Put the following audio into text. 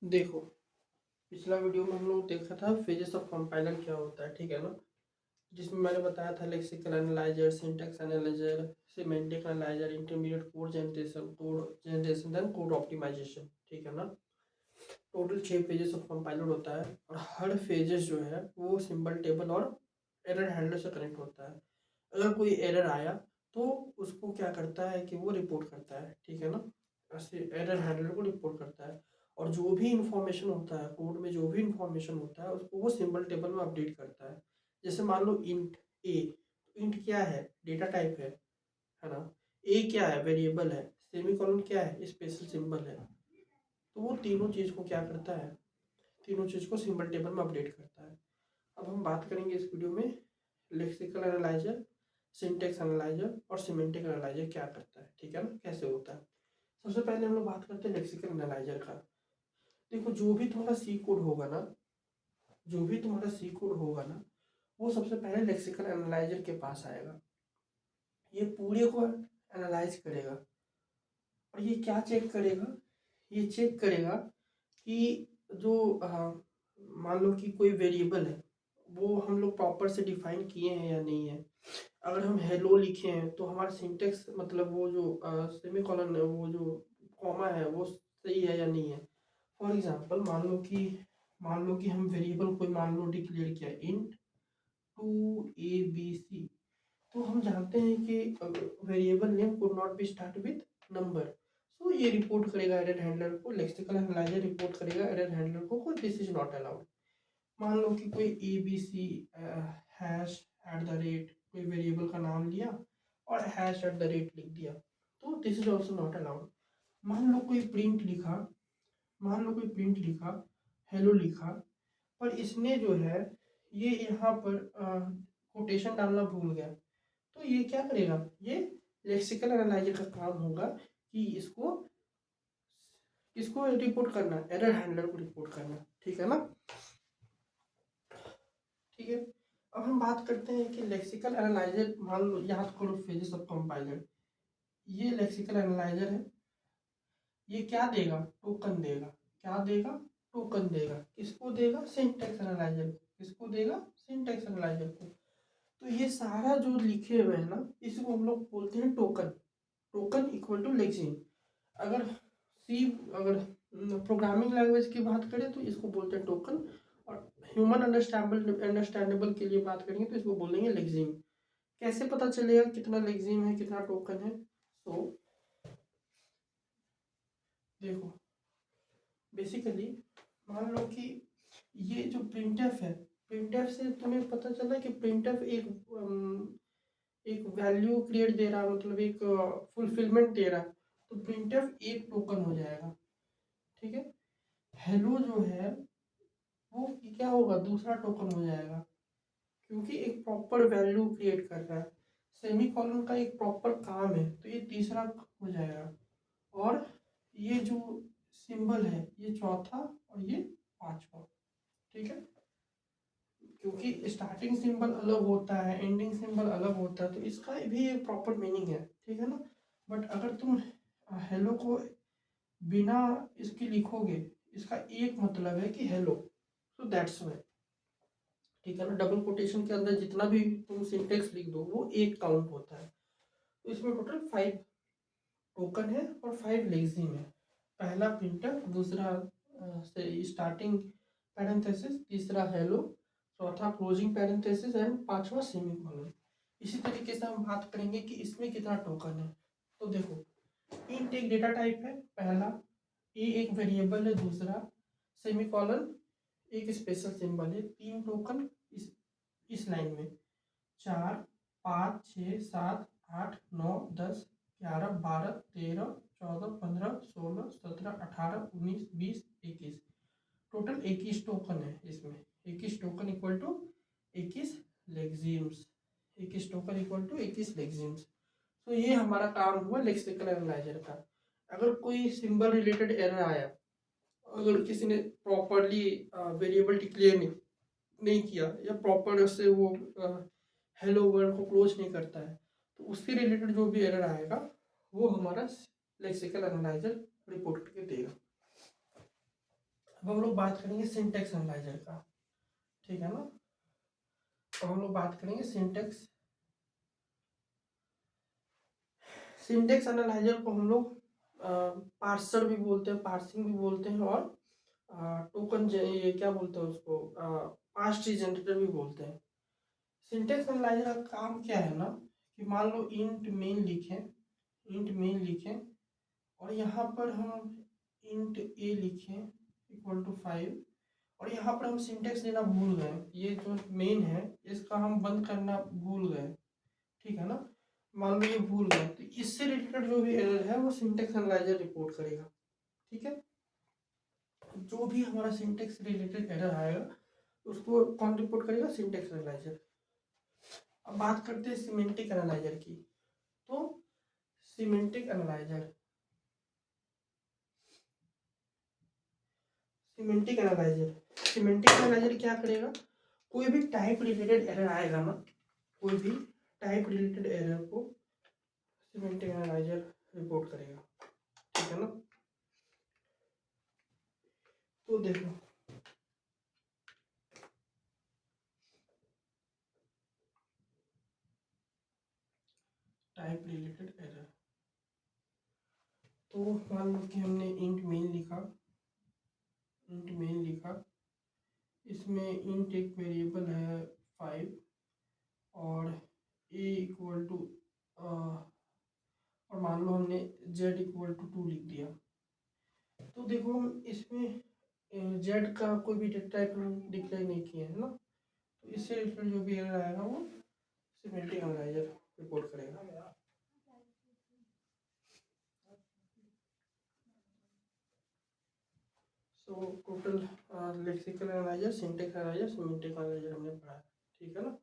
देखो, पिछला वीडियो में हम लोग देखा था फेजेस ऑफ कंपाइलर क्या होता है, ठीक है ना। जिसमें मैंने बताया था lexical analyser, syntax analyser, semantic analyser, intermediate code generation then code optimisation, ठीक है ना। टोटल 6 फेजेस ऑफ कंपाइलर होता है और हर फेजेस जो है वो सिंबल टेबल और एरर हैंडलर से कनेक्ट होता है। अगर कोई एरर आया तो उसको क्या करता है कि वो रिपोर्ट करता है, ठीक है ना। ऐसे एरर हैंडलर को रिपोर्ट करता है और जो भी इंफॉर्मेशन होता है कोड में, जो भी इंफॉर्मेशन होता है उसको वो सिंबल टेबल में अपडेट करता है। जैसे मान लो इंट ए, इंट क्या है, डेटा टाइप है ना। ए क्या है, वेरिएबल है। सेमीकोलन क्या है, स्पेशल सिंबल है। तो वो तीनों चीज़ को क्या करता है, तीनों चीज़ को सिंबल टेबल में अपडेट करता है। अब हम बात करेंगे इस वीडियो में लेक्सिकल एनालाइजर, सिंटेक्स एनालाइजर और सिमेंटिक एनालाइजर क्या करता है, ठीक है ना, कैसे होता है। सबसे पहले हम लोग बात करते हैं लेक्सिकल एनालाइजर का। देखो, जो भी तुम्हारा सी कोड होगा ना, जो भी तुम्हारा सी कोड होगा ना, वो सबसे पहले लेक्सिकल एनालाइजर के पास आएगा। ये पूरे को एनालाइज करेगा और ये क्या चेक करेगा, ये चेक करेगा कि जो मान लो कि कोई वेरिएबल है वो हम लोग प्रॉपर से डिफाइन किए हैं या नहीं है। अगर हम हेलो लिखे हैं तो हमारा सिंटेक्स मतलब वो जो सेमीकोलन है, वो जो कॉमा है वो सही है या नहीं है। फॉर एग्जांपल मान लो कि हम वेरिएबल कोई मान लो डिक्लेयर किया int two a b c. तो हम जानते हैं कि variable name could not be start with number. So ये रिपोर्ट करेगा एरर हैंडलर को, लेक्सिकल एनालाइजर रिपोर्ट करेगा एरर हैंडलर को दिस इज नॉट अलाउड। मान लो कि कोई a b c hash at the rate कोई वेरिएबल का नाम लिया और हैश एट द रेट लिख दिया, तो this is also not allowed. मान लो कोई प्रिंट लिखा, मान लो कोई प्रिंट लिखा, हेलो लिखा, पर इसने जो है ये यहाँ पर कोटेशन डालना भूल गया। तो ये क्या करेगा, ये लेक्सिकल एनालाइजर का काम होगा कि इसको इसको रिपोर्ट करना, एरर हैंडलर को रिपोर्ट करना, ठीक है ना। ठीक है, अब हम बात करते हैं कि लेक्सिकल एनालाइजर, मान लो याद करो फेजेस ऑफ कंपाइलर। ये लेक्सिकल एनालाइजर है, ये क्या देगा, टोकन देगा। क्या देगा, टोकन देगा। किसको देगा, सिंटैक्स एनालाइजर को। किसको देगा, सिंटैक्स एनालाइजर को। तो ये सारा जो लिखे हुए है ना, इसको हम लोग बोलते हैं token. Token equal to lexeme. अगर सी अगर प्रोग्रामिंग लैंग्वेज की बात करें तो इसको बोलते हैं टोकन, और ह्यूमन अंडरस्टैंडेबल के लिए बात करेंगे तो इसको बोलेंगे लेक्सिम। कैसे पता चलेगा कितना लेक्सिम है, कितना टोकन है। तो देखो, बेसिकली मान लो कि ये जो प्रिंटफ है, प्रिंटफ से तुम्हें पता चला कि प्रिंटफ एक वैल्यू क्रिएट दे रहा, मतलब एक फुलफिलमेंट दे रहा। तो प्रिंटफ एक टोकन हो जाएगा, ठीक है। हेलो जो है वो क्या होगा, दूसरा टोकन हो जाएगा, क्योंकि एक प्रॉपर वैल्यू क्रिएट कर रहा है। सेमी कॉलन का एक प्रॉपर काम है, तो ये तीसरा हो जाएगा। और ये जो सिंबल है ये चौथा और ये पांचवा, ठीक है। क्योंकि स्टार्टिंग सिंबल अलग होता है, एंडिंग सिंबल अलग होता है, तो इसका भी एक प्रॉपर मीनिंग है, ठीक है ना। बट अगर तुम हेलो को बिना इसके लिखोगे, इसका एक मतलब है कि हेलो, सो दैट्स वाई, ठीक है ना। डबल कोटेशन के अंदर जितना भी तुम सिंटेक्स लिख दो वो एक काउंट होता है। तो इसमें टोटल 5 टोकन है और 5 लेजिम है। पहला प्रिंटर, दूसरा से स्टार्टिंग पैरेंथेसिस, तीसरा हेलो, चौथा क्लोजिंग पैरेंथेसिस एंड पांचवा सेमीकोलन। इसी तरीके से हम बात करेंगे कि इसमें कितना टोकन है। तो देखो, इंट एक डेटा टाइप है पहला, ए एक वेरिएबल है दूसरा, सेमीकोलन एक स्पेशल सिंबल है। 3 टोकन इस लाइन में, 4, 5, 6, 7, 8, 9, 10, 11, 12, 13, 14, 15, 16, 17, 18, 19, 20, 21। टोटल 21 टोकन है इसमें। 21 token equal to 21 lexemes. 21 token equal to 21 lexemes. तो ये हमारा काम हुआ लेक्सिकल एनालाइजर का। अगर कोई सिंबल रिलेटेड एरर आया, अगर किसी ने प्रॉपरली वेरिएबल डिक्लेयर नहीं किया या प्रॉपर से वो हेलो वर्ड को क्लोज नहीं करता है, तो उसके रिलेटेड जो भी एरर आएगा वो हमारा लेक्सिकल एनालाइजर रिपोर्ट करके देगा। अब हम लोग बात करेंगे सिंटेक्स एनालाइजर का, ठीक है ना। अब हम लोग बात करेंगे सिंटेक्स एनालाइजर को हम लोग पार्सर भी बोलते हैं, पार्सिंग भी बोलते हैं, और टोकन ये क्या बोलते हैं उसको, पास्ट जनरेटर भी बोलते हैं। सिंटेक्स एनालाइजर का काम क्या है ना, कि मान लो इंट मेन लिखें और यहाँ पर हम इंट ए लिखें इक्वल टू 5, और यहाँ पर हम सिंटेक्स देना भूल गए, ये जो मेन है इसका हम बंद करना भूल गए, ठीक है ना। मान लो ये भूल गए, तो इससे रिलेटेड जो भी एरर है वो सिंटेक्स एनालाइजर रिपोर्ट करेगा, ठीक है। जो भी हमारा सिंटेक्स रिलेटेड एरर आएगा उसको कौन रिपोर्ट करेगा, सिंटेक्स एनालाइजर। अब बात करते हैं सिमेंटिक एनालाइजर की। तो सिमेंटिक एनालाइजर क्या करेगा, कोई भी टाइप रिलेटेड एरर आएगा ना, कोई भी टाइप रिलेटेड एरर को सिमेंटिक एनालाइजर रिपोर्ट करेगा, ठीक है ना। तो देखो टाइप रिलेटेड एरर, तो मान लो कि हमने इंट मेन लिखा, इसमें इंट एक वेरिएबल है 5 और ए इक्वल टू, और मान लो हमने z इक्वल टू 2 लिख दिया। तो देखो हम इसमें z का कोई भी डेटा टाइप हम डिक्लेयर नहीं किए है ना, तो इससे रिलेटेड जो भी एरर आएगा वो सिमेंटिक एनालाइजर रिपोर्ट करेगा। So total lexical analyser, syntax analyser, semantic analyser हमने पढ़ा, ठीक है ना।